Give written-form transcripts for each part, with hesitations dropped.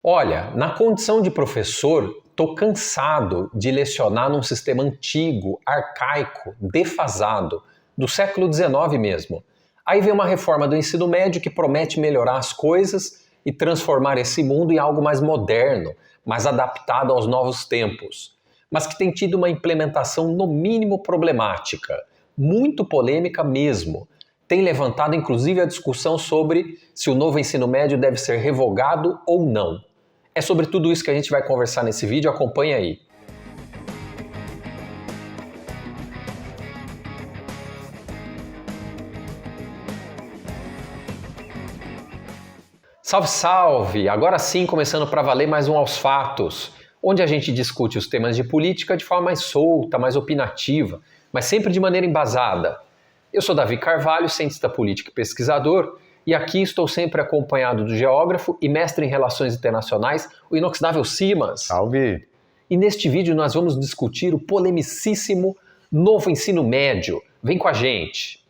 Olha, na condição de professor, estou cansado de lecionar num sistema antigo, arcaico, defasado, do século XIX mesmo. Aí vem uma reforma do ensino médio que promete melhorar as coisas e transformar esse mundo em algo mais moderno, mais adaptado aos novos tempos, mas que tem tido uma implementação no mínimo problemática, muito polêmica mesmo. Tem levantado inclusive a discussão sobre se o novo ensino médio deve ser revogado ou não. É sobre tudo isso que a gente vai conversar nesse vídeo, acompanha aí. Salve, salve! Agora sim, começando para valer mais um Aos Fatos, onde a gente discute os temas de política de forma mais solta, mais opinativa, mas sempre de maneira embasada. Eu sou Davi Carvalho, cientista político e pesquisador, e aqui estou sempre acompanhado do geógrafo e mestre em Relações Internacionais, o inoxidável Simas. Salve! E neste vídeo nós vamos discutir o polemicíssimo novo ensino médio. Vem com a gente!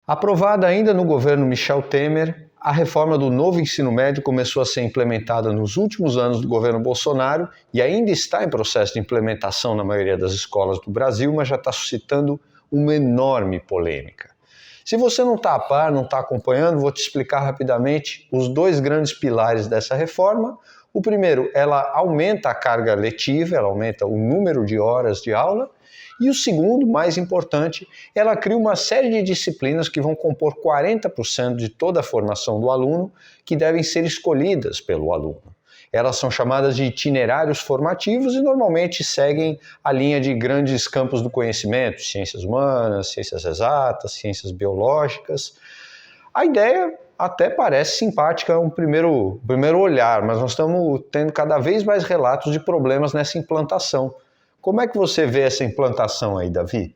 Aprovada ainda no governo Michel Temer, a reforma do novo ensino médio começou a ser implementada nos últimos anos do governo Bolsonaro e ainda está em processo de implementação na maioria das escolas do Brasil, mas já está suscitando uma enorme polêmica. Se você não está a par, não está acompanhando, vou te explicar rapidamente os dois grandes pilares dessa reforma. O primeiro, ela aumenta a carga letiva, ela aumenta o número de horas de aula. E o segundo, mais importante, ela cria uma série de disciplinas que vão compor 40% de toda a formação do aluno, que devem ser escolhidas pelo aluno. Elas são chamadas de itinerários formativos e normalmente seguem a linha de grandes campos do conhecimento, ciências humanas, ciências exatas, ciências biológicas. A ideia até parece simpática a um primeiro olhar, mas nós estamos tendo cada vez mais relatos de problemas nessa implantação. Como é que você vê essa implantação aí, Davi?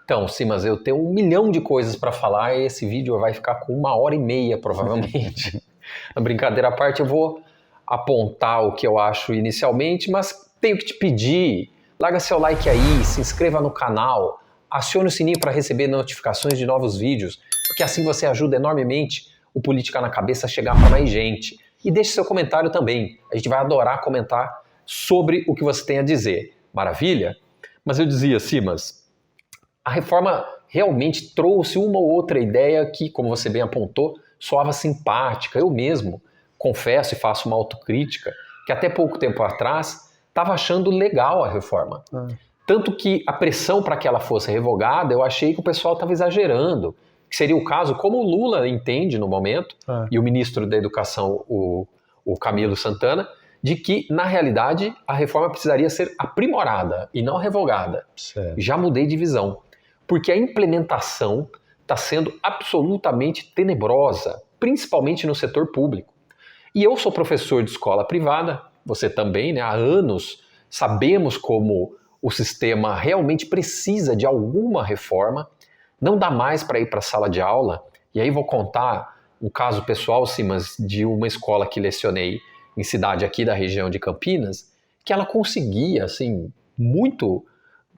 Então, Simas, eu tenho 1 milhão de coisas para falar e esse vídeo vai ficar com 1h30, provavelmente. Na brincadeira à parte, eu vou apontar o que eu acho inicialmente, mas tenho que te pedir, larga seu like aí, se inscreva no canal, acione o sininho para receber notificações de novos vídeos, porque assim você ajuda enormemente o Política na Cabeça a chegar para mais gente. E deixe seu comentário também, a gente vai adorar comentar sobre o que você tem a dizer. Maravilha? Mas eu dizia, Simas, a reforma realmente trouxe uma ou outra ideia que, como você bem apontou, soava simpática. Eu mesmo confesso e faço uma autocrítica que até pouco tempo atrás estava achando legal a reforma. Tanto que a pressão para que ela fosse revogada, eu achei que o pessoal estava exagerando, que seria o caso, como o Lula entende no momento, e o ministro da Educação, o Camilo Santana, de que, na realidade, a reforma precisaria ser aprimorada e não revogada. Certo. Já mudei de visão, porque a implementação está sendo absolutamente tenebrosa, principalmente no setor público. E eu sou professor de escola privada, você também, né? Há anos sabemos como o sistema realmente precisa de alguma reforma, não dá mais para ir para a sala de aula, e aí vou contar um caso pessoal, Simas, de uma escola que lecionei em cidade aqui da região de Campinas, que ela conseguia, assim,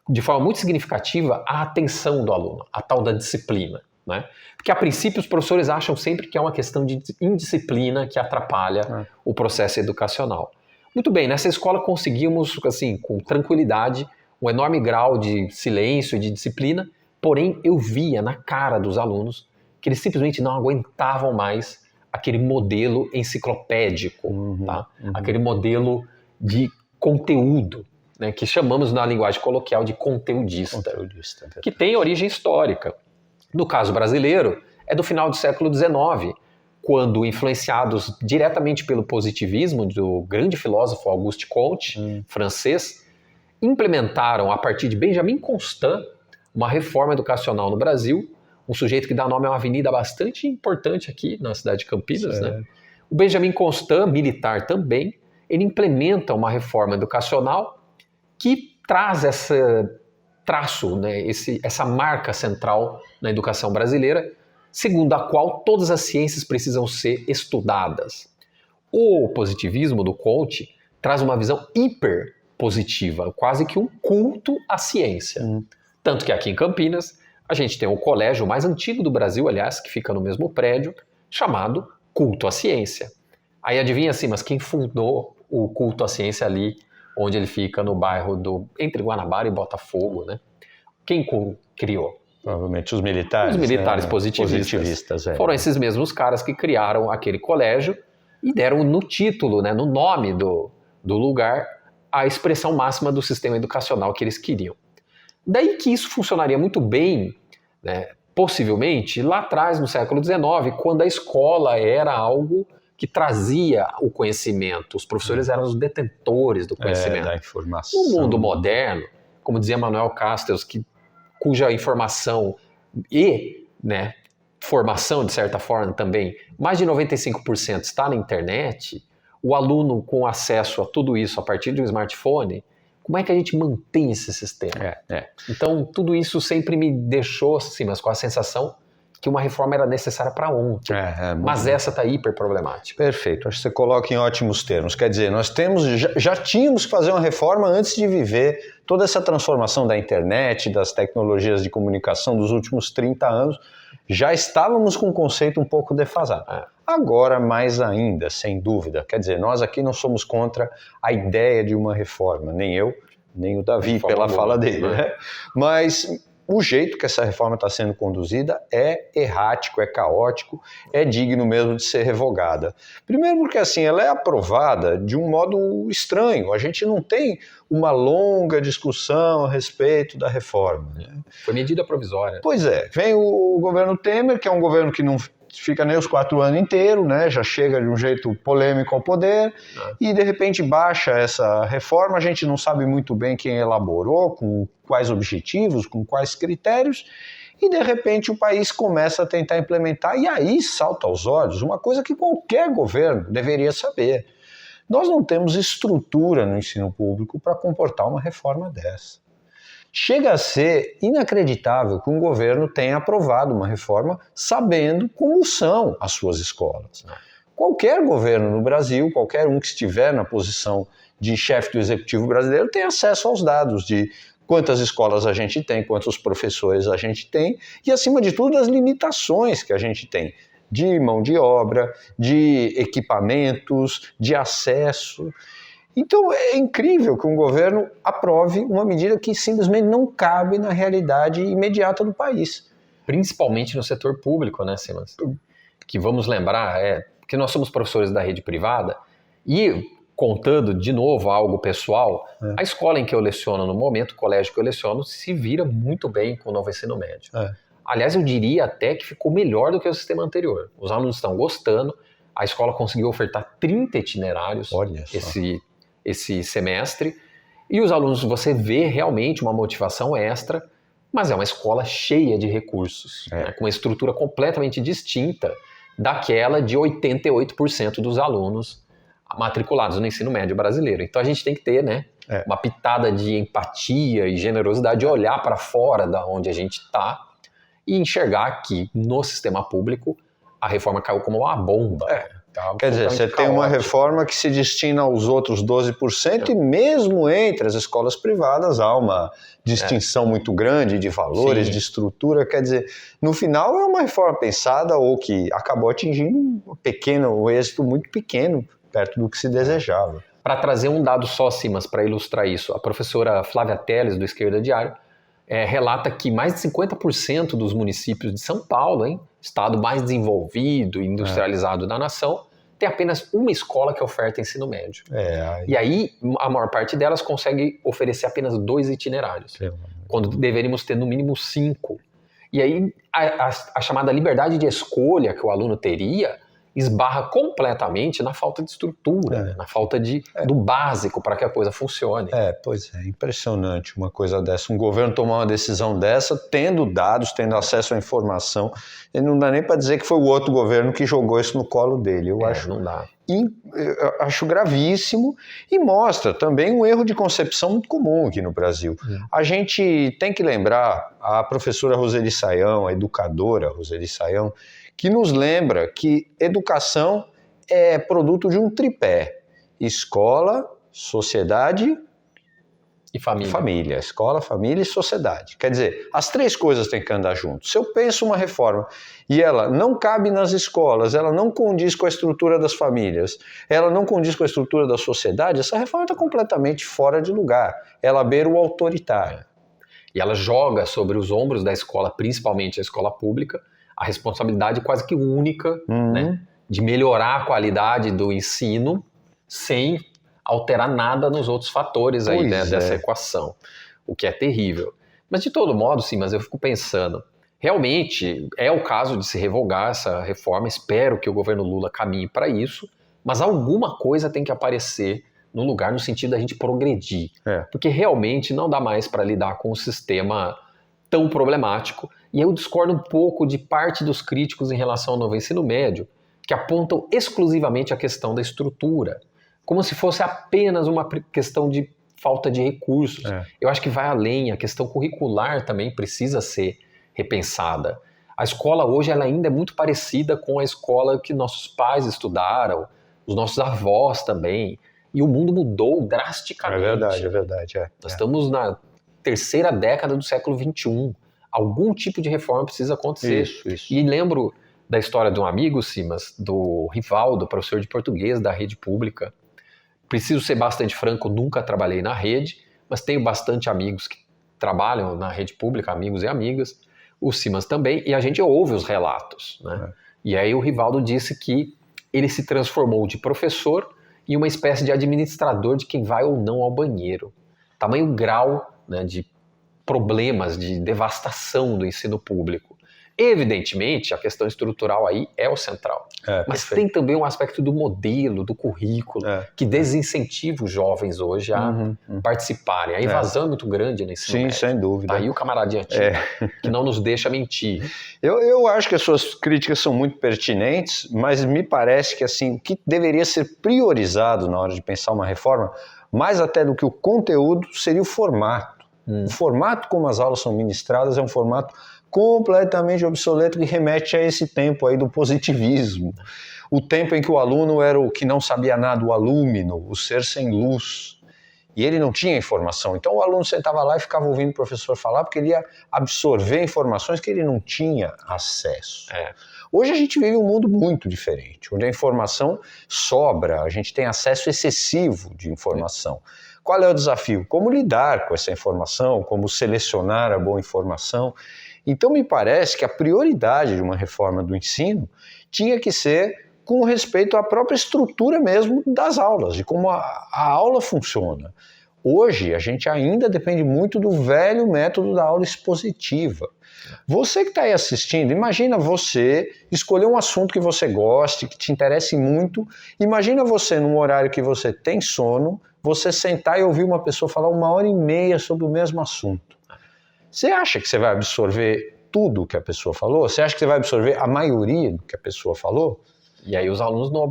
de forma muito significativa, a atenção do aluno, a tal da disciplina, né? Porque a princípio os professores acham sempre que é uma questão de indisciplina que atrapalha o processo educacional. Muito bem, nessa escola conseguimos, assim, com tranquilidade, um enorme grau de silêncio e de disciplina, porém eu via na cara dos alunos que eles simplesmente não aguentavam mais aquele modelo enciclopédico, tá? Aquele modelo de conteúdo, né, que chamamos na linguagem coloquial de conteudista, que tem origem histórica. No caso brasileiro, é do final do século XIX, quando, influenciados diretamente pelo positivismo do grande filósofo Auguste Comte, francês, implementaram, a partir de Benjamin Constant, uma reforma educacional no Brasil, um sujeito que dá nome a uma avenida bastante importante aqui na cidade de Campinas, né? O Benjamin Constant, militar também, ele implementa uma reforma educacional que traz esse traço, né, essa marca central na educação brasileira, segundo a qual todas as ciências precisam ser estudadas. O positivismo do Comte traz uma visão hiper positiva, quase que um culto à ciência. Tanto que aqui em Campinas a gente tem o colégio mais antigo do Brasil, aliás, que fica no mesmo prédio, chamado Culto à Ciência. Aí adivinha assim, mas quem fundou o culto à ciência ali, onde ele fica no bairro entre Guanabara e Botafogo, né? Quem criou? Provavelmente os militares. Os militares né? positivistas. Foram esses mesmos caras que criaram aquele colégio e deram no título, né, no nome do lugar, a expressão máxima do sistema educacional que eles queriam. Daí que isso funcionaria muito bem, né, possivelmente, lá atrás, no século XIX, quando a escola era algo que trazia o conhecimento. Os professores eram os detentores do conhecimento. Da informação. No mundo moderno, como dizia Manuel Castells, cuja informação e, né, formação, de certa forma, também, mais de 95% está na internet, o aluno com acesso a tudo isso a partir de um smartphone, como é que a gente mantém esse sistema? Então, tudo isso sempre me deixou, assim, mas com a sensação que uma reforma era necessária para ontem. Mas essa está hiper problemática. Perfeito, acho que você coloca em ótimos termos. Quer dizer, nós já tínhamos que fazer uma reforma antes de viver toda essa transformação da internet, das tecnologias de comunicação dos últimos 30 anos. Já estávamos com um conceito um pouco defasado. Agora, mais ainda, sem dúvida. Quer dizer, nós aqui não somos contra a ideia de uma reforma, nem eu, nem o Davi, pela fala dele. Né? Mas o jeito que essa reforma está sendo conduzida é errático, é caótico, é digno mesmo de ser revogada. Primeiro porque assim, ela é aprovada de um modo estranho, a gente não tem uma longa discussão a respeito da reforma. Né? Foi medida provisória. Pois é, vem o governo Temer, que é um governo que não fica nem os 4 anos inteiros, né? Já chega de um jeito polêmico ao poder, e de repente baixa essa reforma, a gente não sabe muito bem quem elaborou, com quais objetivos, com quais critérios, e de repente o país começa a tentar implementar, e aí salta aos olhos uma coisa que qualquer governo deveria saber. Nós não temos estrutura no ensino público para comportar uma reforma dessa. Chega a ser inacreditável que um governo tenha aprovado uma reforma sabendo como são as suas escolas. Qualquer governo no Brasil, qualquer um que estiver na posição de chefe do executivo brasileiro, tem acesso aos dados de quantas escolas a gente tem, quantos professores a gente tem e, acima de tudo, as limitações que a gente tem de mão de obra, de equipamentos, de acesso. Então é incrível que um governo aprove uma medida que simplesmente não cabe na realidade imediata do país. Principalmente no setor público, né, Simas? Que vamos lembrar, que nós somos professores da rede privada e, contando de novo algo pessoal, a escola em que eu leciono no momento, o colégio que eu leciono, se vira muito bem com o novo ensino médio. Aliás, eu diria até que ficou melhor do que o sistema anterior. Os alunos estão gostando, a escola conseguiu ofertar 30 itinerários esse semestre, e os alunos, você vê realmente uma motivação extra, mas é uma escola cheia de recursos, né, com uma estrutura completamente distinta daquela de 88% dos alunos matriculados no ensino médio brasileiro. Então a gente tem que ter, né, uma pitada de empatia e generosidade, de olhar para fora da onde a gente está e enxergar que no sistema público a reforma caiu como uma bomba. Quer dizer, você tem uma reforma que se destina aos outros 12% e mesmo entre as escolas privadas há uma distinção muito grande de valores, de estrutura. Quer dizer, no final é uma reforma pensada ou que acabou atingindo um êxito muito pequeno perto do que se desejava. Para trazer um dado só, Simas, para ilustrar isso, a professora Flávia Teles, do Esquerda Diário, relata que mais de 50% dos municípios de São Paulo, estado mais desenvolvido e industrializado da nação, tem apenas uma escola que oferta ensino médio. E aí, a maior parte delas consegue oferecer apenas 2 itinerários, quando deveríamos ter no mínimo 5. E aí, a chamada liberdade de escolha que o aluno teria esbarra completamente na falta de estrutura, né? Na falta do básico para que a coisa funcione. Pois é, impressionante uma coisa dessa. Um governo tomar uma decisão dessa, tendo dados, tendo acesso à informação, ele não dá nem para dizer que foi o outro governo que jogou isso no colo dele. Eu acho gravíssimo e mostra também um erro de concepção muito comum aqui no Brasil. A gente tem que lembrar a professora Roseli Saião, a educadora Roseli Saião, que nos lembra que educação é produto de um tripé: escola, sociedade E família. Família, escola, família e sociedade. Quer dizer, as três coisas têm que andar junto. Se eu penso uma reforma e ela não cabe nas escolas, ela não condiz com a estrutura das famílias, ela não condiz com a estrutura da sociedade, essa reforma está completamente fora de lugar. Ela beira o autoritário. E ela joga sobre os ombros da escola, principalmente a escola pública, a responsabilidade quase que única, né, de melhorar a qualidade do ensino sem alterar nada nos outros fatores aí, né, dessa equação, o que é terrível. Mas de todo modo, sim, mas eu fico pensando, realmente é o caso de se revogar essa reforma, espero que o governo Lula caminhe para isso, mas alguma coisa tem que aparecer no lugar, no sentido da gente progredir, porque realmente não dá mais para lidar com um sistema tão problemático, e eu discordo um pouco de parte dos críticos em relação ao novo ensino médio, que apontam exclusivamente a questão da estrutura, como se fosse apenas uma questão de falta de recursos. Eu acho que vai além, a questão curricular também precisa ser repensada. A escola hoje ela ainda é muito parecida com a escola que nossos pais estudaram, os nossos avós também, e o mundo mudou drasticamente. É verdade. Nós estamos na terceira década do século XXI. Algum tipo de reforma precisa acontecer. Isso. E lembro da história de um amigo, Simas, do Rivaldo, professor de português da rede pública. Preciso ser bastante franco, nunca trabalhei na rede, mas tenho bastante amigos que trabalham na rede pública, amigos e amigas, o Simas também, e a gente ouve os relatos, né? E aí o Rivaldo disse que ele se transformou de professor em uma espécie de administrador de quem vai ou não ao banheiro. Tamanho grau, né, de problemas, de devastação do ensino público. Evidentemente, a questão estrutural aí é o central. Mas tem também um aspecto do modelo, do currículo, que desincentiva os jovens hoje a participarem. A invasão é muito grande no ensino médio. Sem dúvida. Tá aí o camaradinha que não nos deixa mentir. Eu acho que as suas críticas são muito pertinentes, mas me parece que assim, o que deveria ser priorizado na hora de pensar uma reforma, mais até do que o conteúdo, seria o formato. O formato como as aulas são ministradas é um formato completamente obsoleto que remete a esse tempo aí do positivismo. O tempo em que o aluno era o que não sabia nada, o alúmino, o ser sem luz. E ele não tinha informação. Então o aluno sentava lá e ficava ouvindo o professor falar porque ele ia absorver informações que ele não tinha acesso. Hoje a gente vive um mundo muito diferente, onde a informação sobra, a gente tem acesso excessivo de informação. Qual é o desafio? Como lidar com essa informação, como selecionar a boa informação. Então me parece que a prioridade de uma reforma do ensino tinha que ser com respeito à própria estrutura mesmo das aulas, de como a aula funciona. Hoje a gente ainda depende muito do velho método da aula expositiva. Você que está aí assistindo, imagina você escolher um assunto que você goste, que te interesse muito, imagina você num horário que você tem sono, você sentar e ouvir uma pessoa falar 1h30 sobre o mesmo assunto. Você acha que você vai absorver tudo que a pessoa falou? Você acha que você vai absorver a maioria do que a pessoa falou? E aí os alunos não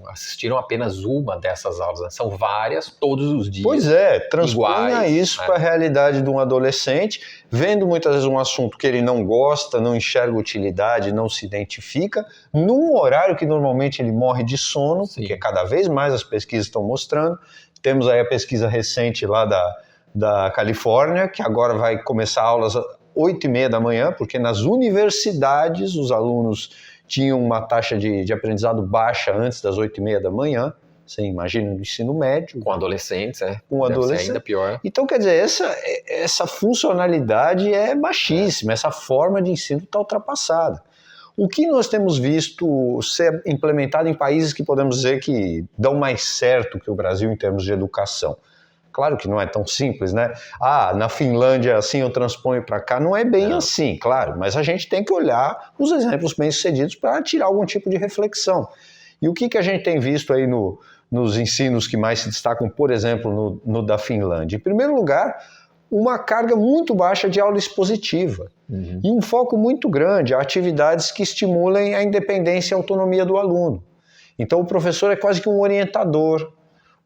assistiram apenas uma dessas aulas, né? São várias, todos os dias. Pois é, transponha isso para a realidade de um adolescente, vendo muitas vezes um assunto que ele não gosta, não enxerga utilidade, não se identifica, num horário que normalmente ele morre de sono, porque cada vez mais as pesquisas estão mostrando. Temos aí a pesquisa recente lá da Califórnia, que agora vai começar aulas às 8h30 da manhã, porque nas universidades os alunos tinham uma taxa de aprendizado baixa antes das 8h30 da manhã, você imagina no ensino médio. Com adolescentes, Com adolescentes. Ainda pior. Então, quer dizer, essa funcionalidade é baixíssima, essa forma de ensino está ultrapassada. O que nós temos visto ser implementado em países que podemos dizer que dão mais certo que o Brasil em termos de educação? Claro que não é tão simples, né? Na Finlândia assim eu transponho para cá. Não é bem assim, claro, mas a gente tem que olhar os exemplos bem-sucedidos para tirar algum tipo de reflexão. E o que a gente tem visto aí nos ensinos que mais se destacam, por exemplo, no da Finlândia? Em primeiro lugar, uma carga muito baixa de aula expositiva e um foco muito grande a atividades que estimulem a independência e a autonomia do aluno. Então o professor é quase que um orientador.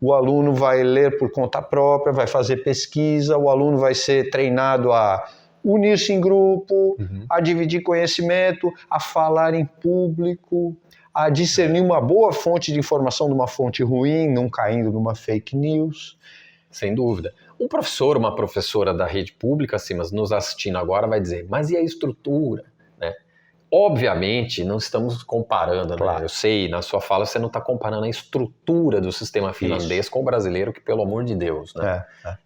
O aluno vai ler por conta própria, vai fazer pesquisa, o aluno vai ser treinado a unir-se em grupo, a dividir conhecimento, a falar em público, a discernir uma boa fonte de informação de uma fonte ruim, não caindo numa fake news. Sem dúvida. Um professor, uma professora da rede pública, assim, mas nos assistindo agora, vai dizer, mas e a estrutura? Né? Obviamente, não estamos comparando, Claro. né? Eu sei, na sua fala você não está comparando a estrutura do sistema finlandês com o brasileiro, que pelo amor de Deus, né?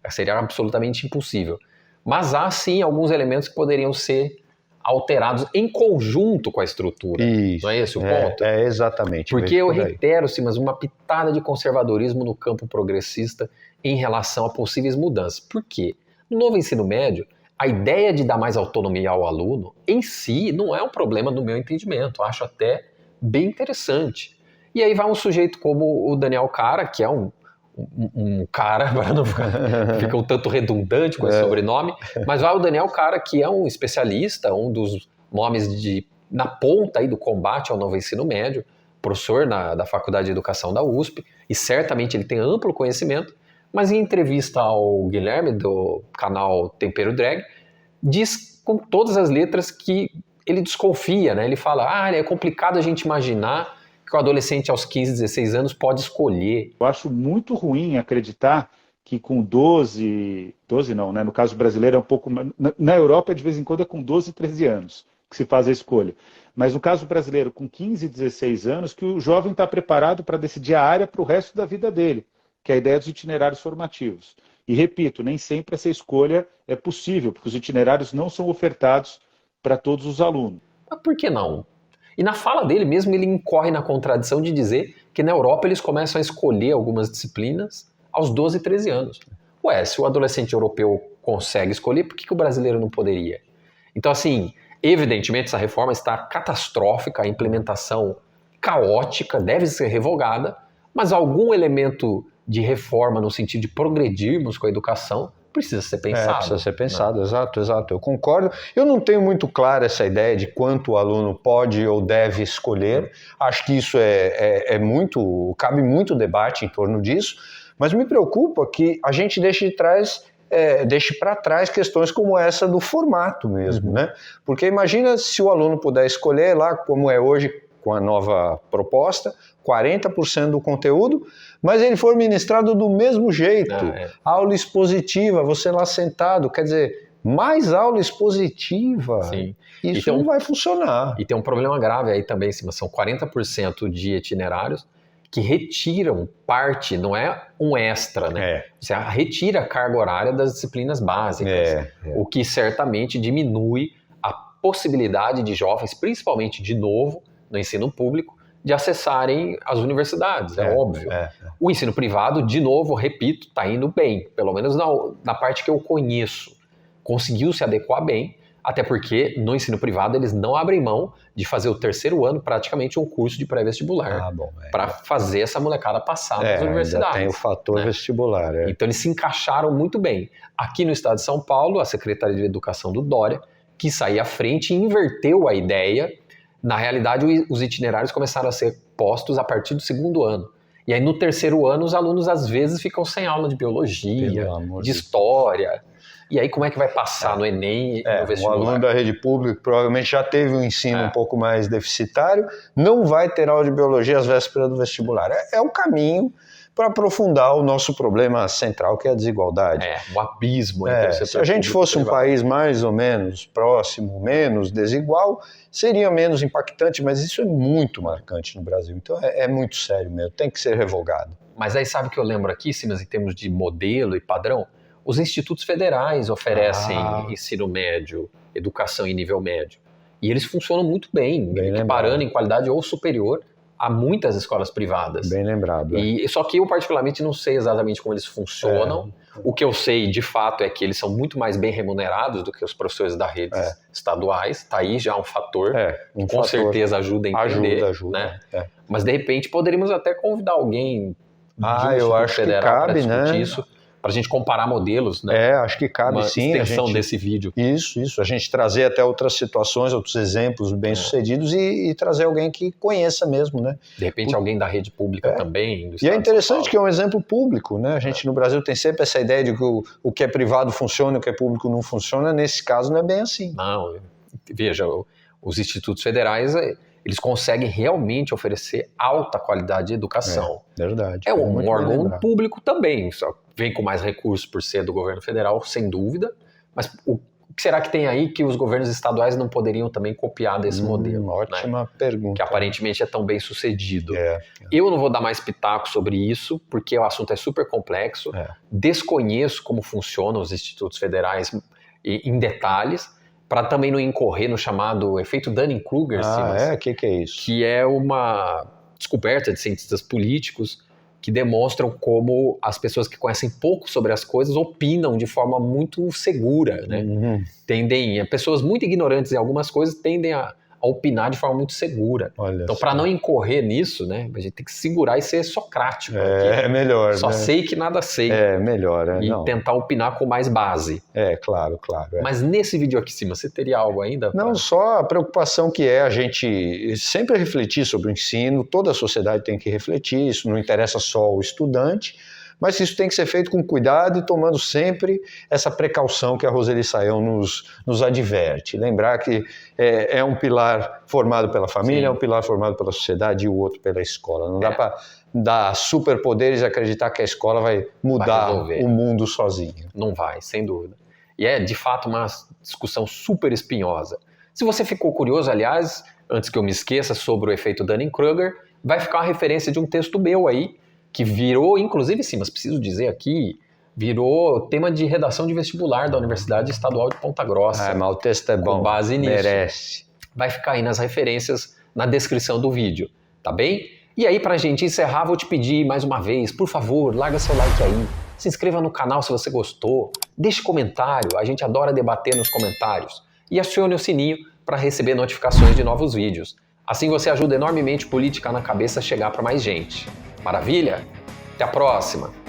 Seria absolutamente impossível. Mas há sim alguns elementos que poderiam ser alterados em conjunto com a estrutura. Isso. Não é esse o ponto? É exatamente. Porque eu reitero, sim, mas uma pitada de conservadorismo no campo progressista em relação a possíveis mudanças. Por quê? No novo ensino médio, a ideia de dar mais autonomia ao aluno, em si, não é um problema no meu entendimento. Eu acho até bem interessante. E aí vai um sujeito como o Daniel Cara, que é um cara, para não ficar um tanto redundante com esse sobrenome, mas vai o Daniel Cara, que é um especialista, um dos nomes na ponta aí do combate ao novo ensino médio, professor da Faculdade de Educação da USP, e certamente ele tem amplo conhecimento, mas em entrevista ao Guilherme, do canal Tempero Drag, diz com todas as letras que ele desconfia, né? Ele fala, é complicado a gente imaginar que o adolescente aos 15, 16 anos pode escolher. Eu acho muito ruim acreditar que com 12 não, né? No caso brasileiro é um pouco... Na Europa, de vez em quando, é com 12, 13 anos que se faz a escolha. Mas no caso brasileiro, com 15, 16 anos, que o jovem está preparado para decidir a área para o resto da vida dele, que é a ideia dos itinerários formativos. E repito, nem sempre essa escolha é possível, porque os itinerários não são ofertados para todos os alunos. Mas por que não? E na fala dele mesmo, ele incorre na contradição de dizer que na Europa eles começam a escolher algumas disciplinas aos 12, 13 anos. Ué, se o adolescente europeu consegue escolher, por que o brasileiro não poderia? Então, assim, evidentemente essa reforma está catastrófica, a implementação caótica, deve ser revogada, mas algum elemento de reforma no sentido de progredirmos com a educação precisa ser pensado. Precisa ser pensado, exato. Eu concordo. Eu não tenho muito clara essa ideia de quanto o aluno pode ou deve escolher. Acho que isso cabe muito debate em torno disso, mas me preocupa que a gente deixe para trás questões como essa do formato mesmo, né? Porque imagina se o aluno puder escolher lá, como é hoje com a nova proposta, 40% do conteúdo, mas ele for ministrado do mesmo jeito. Aula expositiva, você lá sentado, quer dizer, mais aula expositiva. Sim. Isso não vai funcionar. E tem um problema grave aí também, são 40% de itinerários que retiram parte, não é um extra, né? Você retira a carga horária das disciplinas básicas, o que certamente diminui a possibilidade de jovens, principalmente de novo, no ensino público, de acessarem as universidades, é óbvio. O ensino privado, de novo, repito, está indo bem, pelo menos na parte que eu conheço. Conseguiu se adequar bem, até porque no ensino privado eles não abrem mão de fazer o terceiro ano praticamente um curso de pré-vestibular para fazer essa molecada passar nas universidades. Tem o fator vestibular. Então eles se encaixaram muito bem. Aqui no estado de São Paulo, a Secretaria de Educação do Dória quis sair à frente e inverteu a ideia. Na realidade, os itinerários começaram a ser postos a partir do segundo ano. E aí, no terceiro ano, os alunos, às vezes, ficam sem aula de biologia, de história. E aí, como é que vai passar no Enem e no vestibular? Um aluno da rede pública provavelmente já teve um ensino um pouco mais deficitário, não vai ter aula de biologia às vésperas do vestibular. É o caminho para aprofundar o nosso problema central, que é a desigualdade. Um abismo entre o setor Se a gente fosse um país mais ou menos próximo, menos desigual, seria menos impactante, mas isso é muito marcante no Brasil. Então é muito sério mesmo, tem que ser revogado. Mas aí sabe o que eu lembro aqui, Simas, em termos de modelo e padrão? Os institutos federais oferecem ensino médio, educação em nível médio. E eles funcionam muito bem equiparando em qualidade ou superior a muitas escolas privadas. Bem lembrado. Só que eu particularmente não sei exatamente como eles funcionam. O que eu sei, de fato, é que eles são muito mais bem remunerados do que os professores das redes estaduais. Está aí já um fator que com certeza ajuda a entender. Ajuda. Né? Mas, de repente, poderíamos até convidar alguém de um eu acho federal que cabe, para discutir né? isso. Para a gente comparar modelos, né? Acho que cabe sim. Uma extensão desse vídeo. Isso. A gente trazer até outras situações, outros exemplos bem-sucedidos e trazer alguém que conheça mesmo, né? De repente alguém da rede pública também. E é interessante que é um exemplo público, né? A gente no Brasil tem sempre essa ideia de que o que é privado funciona e o que é público não funciona. Nesse caso não é bem assim. Não, veja, os institutos federais, eles conseguem realmente oferecer alta qualidade de educação. Verdade. É um muito bem órgão lembrado. público também, só vem com mais recursos por ser do governo federal, sem dúvida, mas o que será que tem aí que os governos estaduais não poderiam também copiar desse modelo? Ótima pergunta. Que aparentemente é tão bem sucedido. É. Eu não vou dar mais pitaco sobre isso, porque o assunto é super complexo, desconheço como funcionam os institutos federais em detalhes, para também não incorrer no chamado efeito Dunning-Kruger, O que é isso? que é uma descoberta de cientistas políticos que demonstram como as pessoas que conhecem pouco sobre as coisas opinam de forma muito segura, né? Pessoas muito ignorantes em algumas coisas tendem a opinar de forma muito segura. Então, para não incorrer nisso, né, a gente tem que segurar e ser socrático. É melhor, só né? sei que nada sei. É melhor, E tentar opinar com mais base. Claro. Mas nesse vídeo aqui em cima, você teria algo ainda? Não, só a preocupação que é a gente sempre refletir sobre o ensino, toda a sociedade tem que refletir, isso não interessa só o estudante, mas isso tem que ser feito com cuidado e tomando sempre essa precaução que a Roseli Saião nos adverte. Lembrar que é um pilar formado pela família, é um pilar formado pela sociedade e o outro pela escola. Não dá para dar superpoderes e acreditar que a escola vai mudar o mundo sozinha. Não vai, sem dúvida. E é, de fato, uma discussão super espinhosa. Se você ficou curioso, aliás, antes que eu me esqueça, sobre o efeito Dunning-Kruger, vai ficar uma referência de um texto meu aí, que virou, inclusive, sim, mas preciso dizer aqui, virou tema de redação de vestibular da Universidade Estadual de Ponta Grossa. Mas o texto é bom, com base nisso. Merece. Vai ficar aí nas referências na descrição do vídeo, tá bem? E aí, pra gente encerrar, vou te pedir mais uma vez, por favor, larga seu like aí, se inscreva no canal se você gostou, deixe comentário, a gente adora debater nos comentários, e acione o sininho para receber notificações de novos vídeos. Assim você ajuda enormemente o Política na Cabeça a chegar para mais gente. Maravilha? Até a próxima!